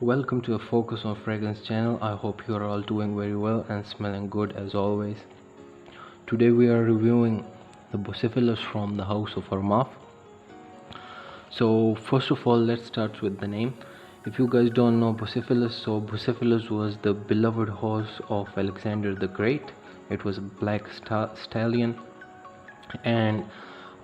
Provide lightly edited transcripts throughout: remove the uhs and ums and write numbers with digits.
Welcome to a Focus on Fragrance channel. I hope you are all doing very well and smelling good as always. Today we are reviewing the Bucephalus from the house of Armaf. So first of all, let's start with the name. If you guys don't know Bucephalus, so Bucephalus was the beloved horse of Alexander the Great. It was a black stallion, and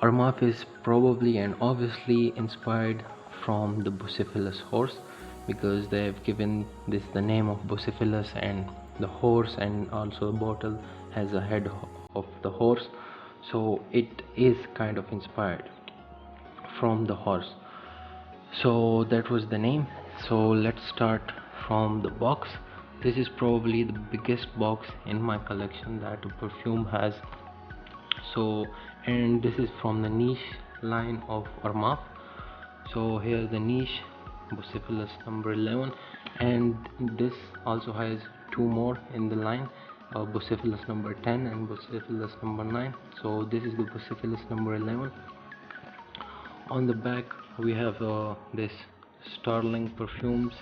Armaf is probably and obviously inspired from the Bucephalus horse, because they have given this the name of Bucephalus, and the horse and also the bottle has a head of the horse, so it is kind of inspired from the horse. So that was the name. So let's start from the box. This is probably the biggest box in my collection that a perfume has. So, and this is from the Niche line of Armaf. So here's the Niche Bucephalus number 11, and this also has two more in the line, Bucephalus number 10 and Bucephalus number 9. So this is the Bucephalus number 11. On the back we have this Starling Perfumes.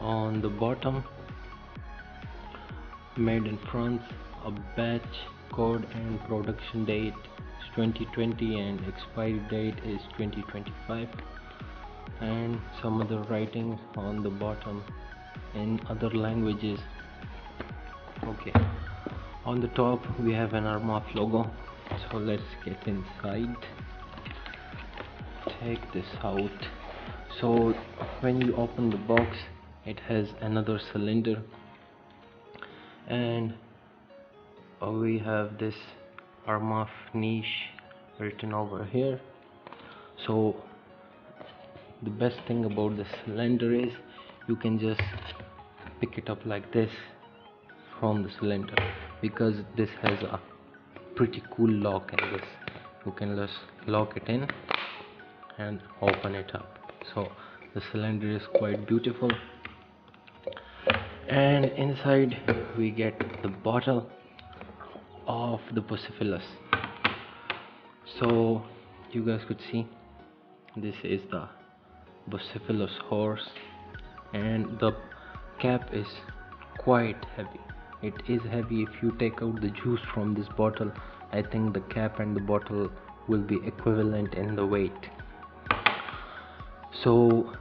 On the bottom, made in France, a batch code and production date is 2020 and expiry date is 2025, and some other writings on the bottom in other languages. Okay, on the top we have an Armaf logo. So let's get inside, take this out. So when you open the box, it has another cylinder, and we have this Armaf Niche written over here. So the best thing about the cylinder is you can just pick it up like this from the cylinder, because this has a pretty cool lock in this. You can just lock it in and open it up. So the cylinder is quite beautiful, and inside we get the bottle of the Bucephalus. So you guys could see this is the Bucephalus horse, and the cap is quite heavy. It is heavy. If you take out the juice from this bottle, I think the cap and the bottle will be equivalent in the weight. So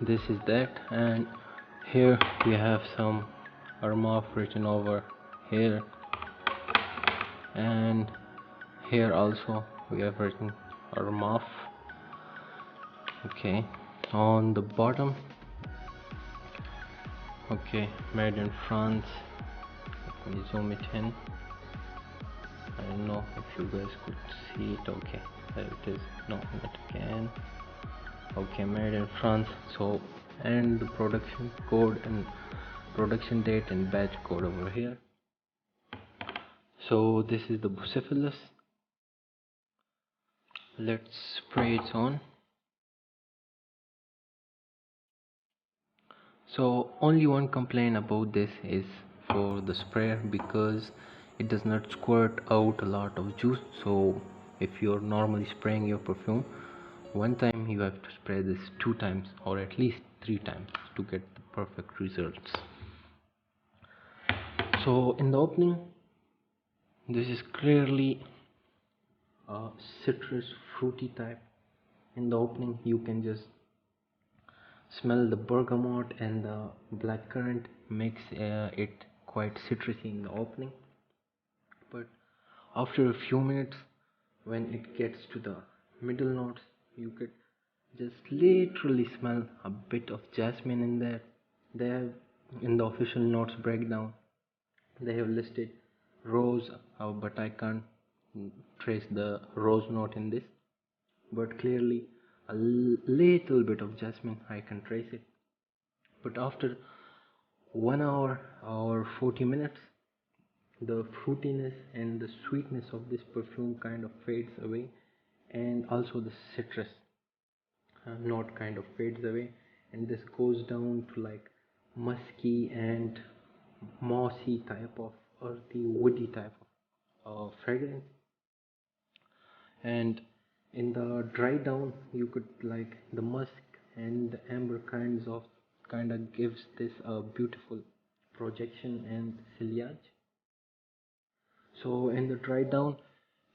this is that, and here we have some Armaf written over here, and here also we have written Armaf. Okay, on the bottom, okay, made in France. Let me zoom it in. I don't know if you guys could see it. Okay, there it is. No, not again. Okay, made in France. So, and the production code and production date and batch code over here. So this is the Bucephalus. Let's spray it on. So only one complaint about this is for the sprayer, because it does not squirt out a lot of juice. So if you're normally spraying your perfume one time, you have to spray this 2 times or at least 3 times to get the perfect results. So in the opening, this is clearly a citrus fruity type. In the opening you can just smell the bergamot, and the blackcurrant makes it quite citrusy in the opening. But after a few minutes, when it gets to the middle notes, you could just literally smell a bit of jasmine in there. They have, in the official notes breakdown, they have listed rose, but I can't trace the rose note in this, but clearly a little bit of jasmine I can trace it. But after 1 hour or 40 minutes, the fruitiness and the sweetness of this perfume kind of fades away, and also the citrus note kind of fades away, and this goes down to like musky and mossy type of earthy woody type of fragrance. And in the dry down, you could like the musk and the amber kind of gives this a beautiful projection and foliage. So in the dry down,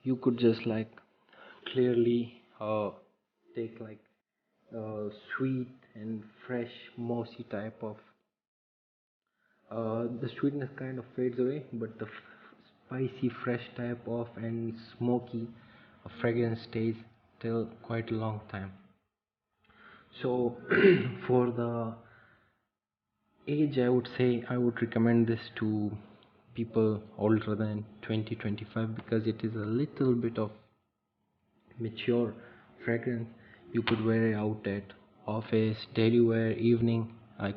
you could just like clearly take like sweet and fresh mossy type of the sweetness kind of fades away, but the spicy fresh type of and smoky fragrance stays till quite a long time. So for the age, I would say I would recommend this to people older than 20-25 because it is a little bit of mature fragrance. You could wear it out at office, daily wear, evening. I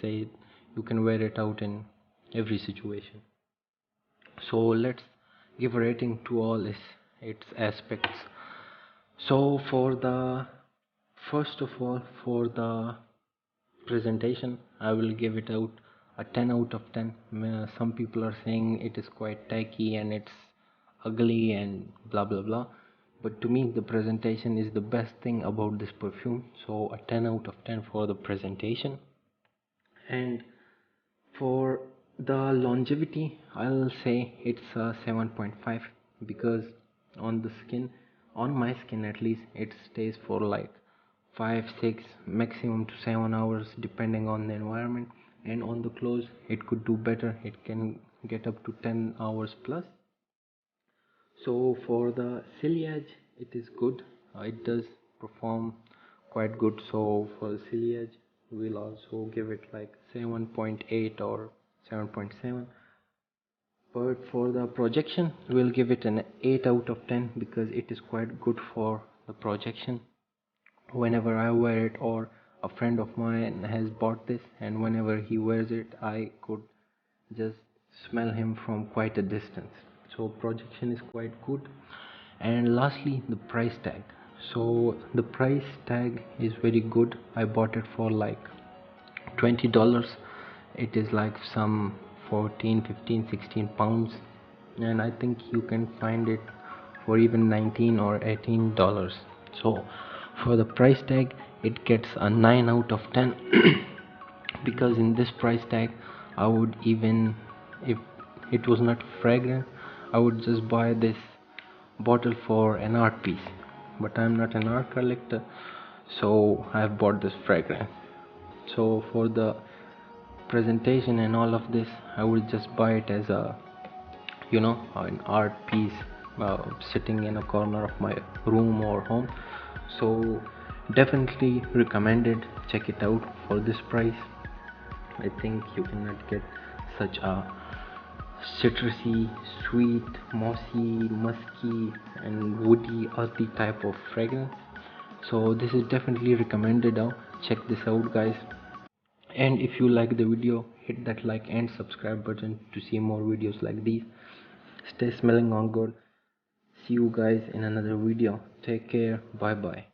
say you can wear it out in every situation. So let's give a rating to all its aspects. So for the first of all, for the presentation, I will give it out a 10 out of 10. Some people are saying it is quite tacky and it's ugly and blah blah blah, but to me the presentation is the best thing about this perfume, so a 10 out of 10 for the presentation. And for the longevity, I'll say it's a 7.5 because on the skin, on my skin at least, it stays for like 5, 6, maximum to 7 hours depending on the environment, and on the clothes it could do better, it can get up to 10 hours plus. So for the ciliage, it is good. It does perform quite good. So for the ciliage, we'll also give it like 7.8 or 7.7. But for the projection, we'll give it an 8 out of 10 because it is quite good for the projection. Whenever I wear it, or a friend of mine has bought this, and whenever he wears it, I could just smell him from quite a distance. So projection is quite good. And lastly, the price tag. So the price tag is very good. I bought it for like $20. It is like some 14, 15, 16 pounds, and I think you can find it for even 19 or $18. So for the price tag, it gets a 9 out of 10 because in this price tag, I would, even if it was not fragrant, I would just buy this bottle for an art piece, but I'm not an art collector, so I've bought this fragrance. So for the presentation and all of this, I will just buy it as a, an art piece, sitting in a corner of my room or home. So definitely recommended, check it out. For this price, I think you cannot get such a citrusy, sweet, mossy, musky and woody, earthy type of fragrance. So this is definitely recommended now. Check this out, guys. And if you like the video, hit that like and subscribe button to see more videos like these. Stay smelling on good. See you guys in another video. Take care. Bye bye.